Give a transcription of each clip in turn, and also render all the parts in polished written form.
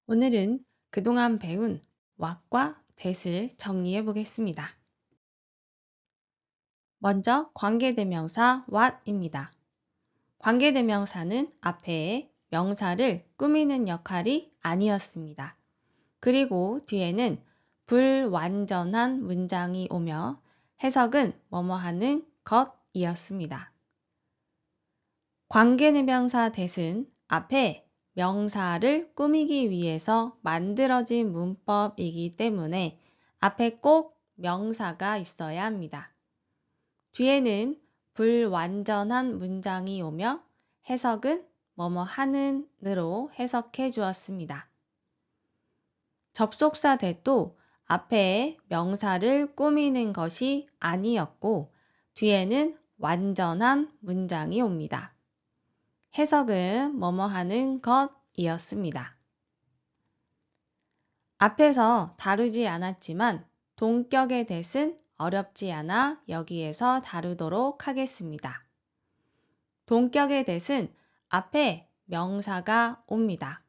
오늘은 그동안 배운 what과 that을 정리해 보겠습니다. 먼저 관계대명사 what입니다. 관계대명사는 앞에 명사를 꾸미는 역할이 아니었습니다. 그리고 뒤에는 불완전한 문장이 오며 해석은 뭐뭐 하는 것이었습니다. 관계대명사 that은 앞에 명사를 꾸미기 위해서 만들어진 문법이기 때문에 앞에 꼭 명사가 있어야 합니다. 뒤에는 불완전한 문장이 오며 해석은 뭐뭐 하는으로 해석해 주었습니다. 접속사 that도 앞에 명사를 꾸미는 것이 아니었고 뒤에는 완전한 문장이 옵니다. 해석은 뭐뭐 하는 것이었습니다. 앞에서 다루지 않았지만 동격의 that은 어렵지 않아 여기에서 다루도록 하겠습니다. 동격의 that은 앞에 명사가 옵니다.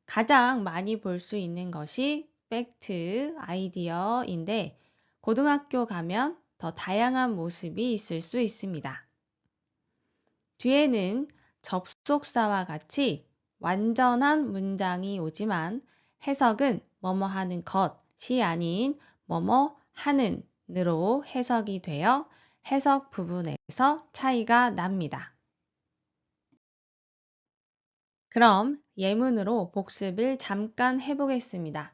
가장 많이 볼 수 있는 것이 fact, idea인데 고등학교 가면 더 다양한 모습이 있을 수 있습니다. 뒤에는 접속사와 같이 완전한 문장이 오지만 해석은 뭐뭐 하는 것이 아닌 뭐뭐 하는으로 해석이 되어 해석 부분에서 차이가 납니다. 그럼 예문으로 복습을 잠깐 해보겠습니다.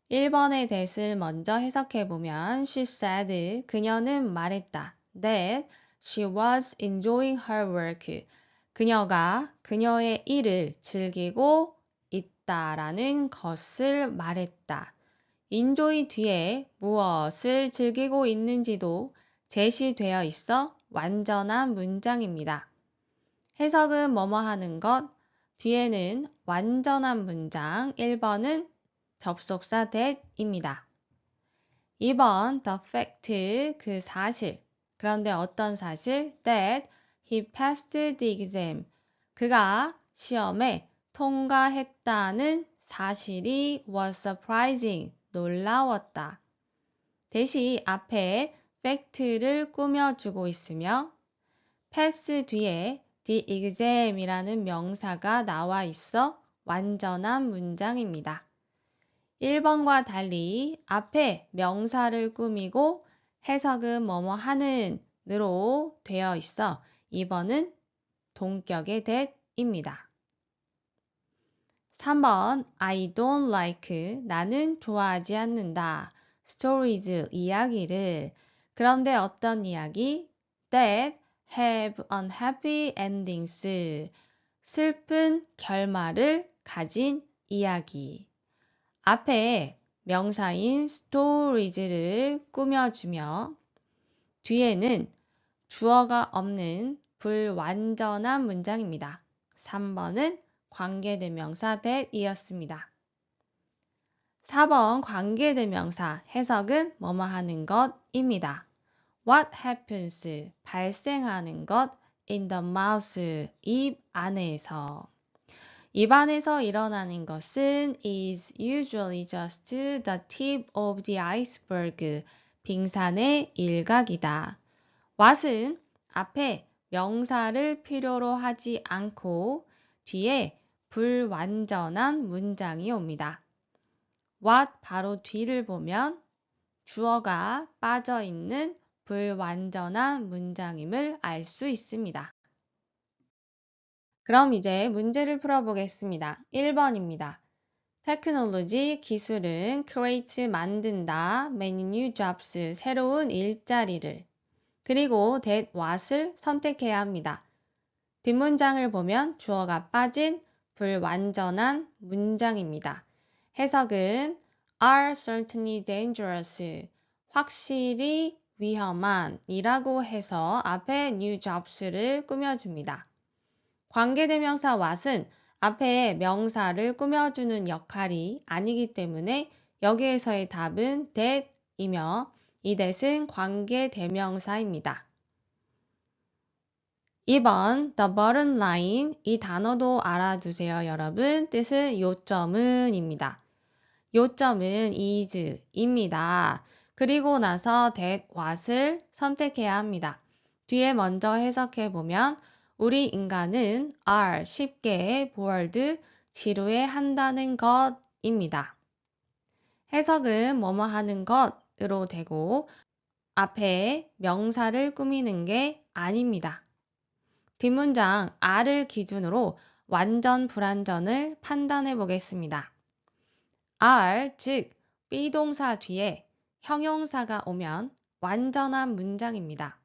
1번의 that을 먼저 해석해보면 She said, 그녀는 말했다. That she was enjoying her work. 그녀가 그녀의 일을 즐기고 있다라는 것을 말했다. enjoy 뒤에 무엇을 즐기고 있는지도 제시되어 있어 완전한 문장입니다. 해석은 뭐뭐 하는 것, 뒤에는 완전한 문장, 1번은 접속사 that입니다. 2번 the fact, 그 사실. 그런데 어떤 사실? That he passed the exam. 그가 시험에 통과했다는 사실이 was surprising, 놀라웠다. 대시 앞에 fact를 꾸며주고 있으며 pass 뒤에 the exam이라는 명사가 나와 있어 완전한 문장입니다. 1번과 달리 앞에 명사를 꾸미고 해석은 뭐뭐 하는으로 되어 있어 2번은 동격의 that입니다. 3번 I don't like, 나는 좋아하지 않는다. stories, 이야기를. 그런데 어떤 이야기? that have unhappy endings, 슬픈 결말을 가진 이야기. 앞에 명사인 stories를 꾸며주며 뒤에는 주어가 없는 불완전한 문장입니다. 3번은 관계대명사 that이었습니다. 4번 관계대명사 해석은 뭐뭐 하는 것입니다. What happens, 발생하는 것 in the mouth, 입 안에서. 입 안에서 일어나는 것은 is usually just the tip of the iceberg, 빙산의 일각이다. what은 앞에 명사를 필요로 하지 않고 뒤에 불완전한 문장이 옵니다. what 바로 뒤를 보면 주어가 빠져 있는 불완전한 문장임을 알 수 있습니다. 그럼 이제 문제를 풀어보겠습니다. 1번입니다. 테크놀로지, 기술은 create, 만든다, many new jobs, 새로운 일자리를. 그리고 that what을 선택해야 합니다. 뒷문장을 보면 주어가 빠진 불완전한 문장입니다. 해석은 are certainly dangerous, 확실히 위험한 이라고 해서 앞에 new jobs를 꾸며줍니다. 관계대명사 what은 앞에 명사를 꾸며주는 역할이 아니기 때문에 여기에서의 답은 that이며 이 that은 관계대명사입니다. 2번 the bottom line 이 단어도 알아두세요, 여러분. 뜻은 요점은입니다. 요점은 is입니다. 그리고 나서 that what을 선택해야 합니다. 뒤에 먼저 해석해보면 우리 인간은 are 쉽게 bored 지루해 한다는 것입니다. 해석은 뭐뭐 하는 것으로 되고 앞에 명사를 꾸미는 게 아닙니다. 뒷문장 are를 기준으로 완전 불완전을 판단해 보겠습니다. are, 즉 비동사 뒤에 형용사가 오면 완전한 문장입니다.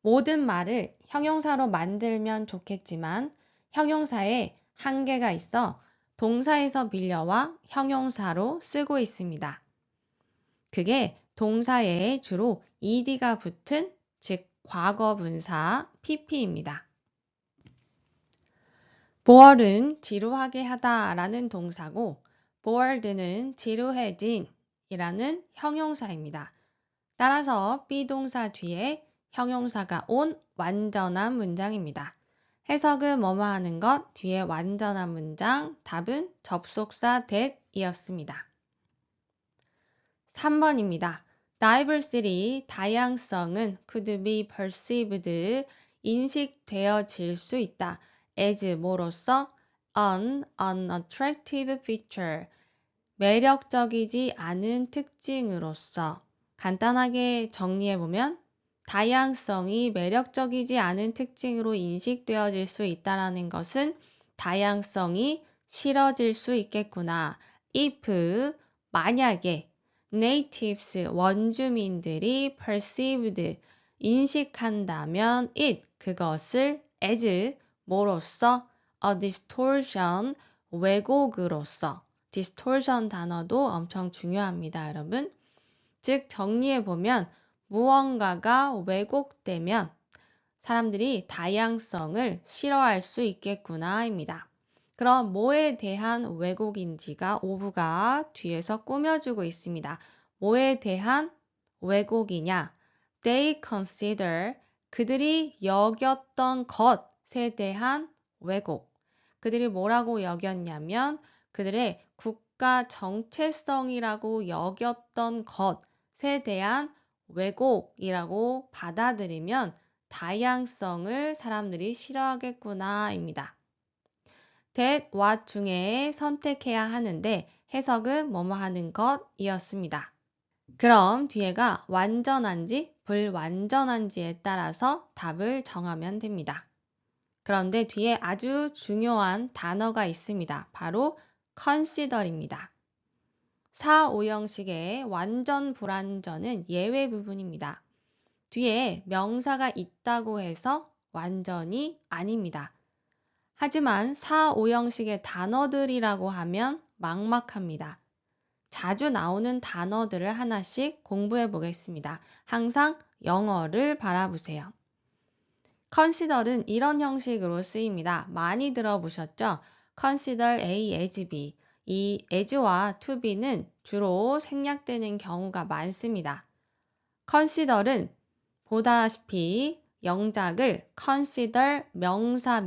모든 말을 형용사로 만들면 좋겠지만 형용사에 한계가 있어 동사에서 빌려와 형용사로 쓰고 있습니다. 그게 동사에 주로 ed가 붙은 즉 과거분사 pp입니다. bored은 지루하게 하다 라는 동사고 bored는 지루해진 이라는 형용사입니다. 따라서 비동사 뒤에 형용사가 온 완전한 문장입니다. 해석은 뭐뭐 하는 것 뒤에 완전한 문장 답은 접속사 that이었습니다. 3번입니다. diversity, 다양성은 could be perceived, 인식되어질 수 있다. as 뭐로서 an unattractive feature, 매력적이지 않은 특징으로서. 간단하게 정리해보면 다양성이 매력적이지 않은 특징으로 인식되어질 수 있다는 것은 다양성이 싫어질 수 있겠구나. if, 만약에 natives, 원주민들이 perceived, 인식한다면 it, 그것을 as, 뭐로서 a distortion, 왜곡으로서. distortion 단어도 엄청 중요합니다, 여러분. 즉 정리해보면 무언가가 왜곡되면 사람들이 다양성을 싫어할 수 있겠구나입니다. 그럼 뭐에 대한 왜곡인지가 오브가 뒤에서 꾸며주고 있습니다. 뭐에 대한 왜곡이냐? They consider, 그들이 여겼던 것에 대한 왜곡. 그들이 뭐라고 여겼냐면 그들의 국가 정체성이라고 여겼던 것에 대한 왜곡이라고 받아들이면 다양성을 사람들이 싫어하겠구나입니다. that, what 중에 선택해야 하는데 해석은 뭐뭐 하는 것이었습니다. 그럼 뒤에가 완전한지 불완전한지에 따라서 답을 정하면 됩니다. 그런데 뒤에 아주 중요한 단어가 있습니다. 바로 consider입니다. 4, 5형식의 완전 불완전은 예외 부분입니다. 뒤에 명사가 있다고 해서 완전이 아닙니다. 하지만 4, 5형식의 단어들이라고 하면 막막합니다. 자주 나오는 단어들을 하나씩 공부해 보겠습니다. 항상 영어를 바라보세요. consider은 이런 형식으로 쓰입니다. 많이 들어보셨죠? consider A as B. 이 as와 to be는 주로 생략되는 경우가 많습니다. consider은 보다시피 영작을 consider 명사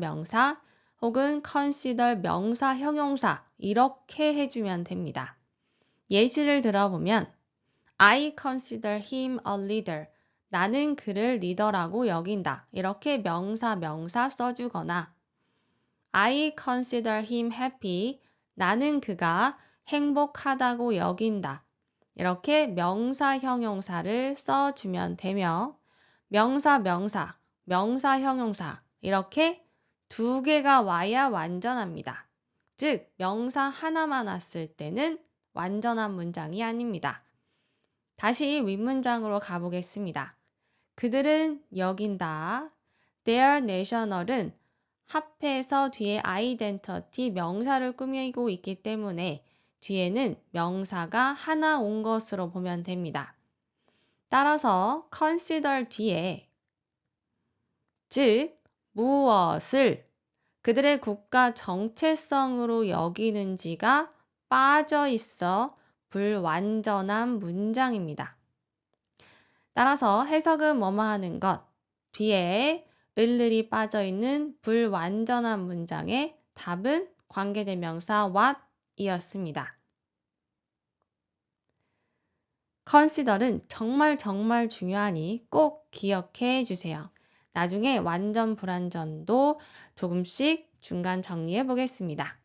혹은 consider 명사 형용사 이렇게 해주면 됩니다. 예시를 들어보면 I consider him a leader. 나는 그를 리더라고 여긴다. 이렇게 명사 써주거나 I consider him happy. 나는 그가 행복하다고 여긴다. 이렇게 명사 형용사를 써주면 되며 명사 형용사 이렇게 두 개가 와야 완전합니다. 즉 명사 하나만 왔을 때는 완전한 문장이 아닙니다. 다시 윗문장으로 가보겠습니다. 그들은 여긴다. Their national은 합해서 뒤에 identity 명사를 꾸미고 있기 때문에 뒤에는 명사가 하나 온 것으로 보면 됩니다. 따라서 consider 뒤에 즉 무엇을 그들의 국가 정체성으로 여기는지가 빠져 있어 불완전한 문장입니다. 따라서 해석은 뭐뭐 하는 것 뒤에 을을이 빠져있는 불완전한 문장의 답은 관계대명사 what 이었습니다. consider은 정말 정말 중요하니 꼭 기억해 주세요. 나중에 완전 불완전도 조금씩 중간 정리해 보겠습니다.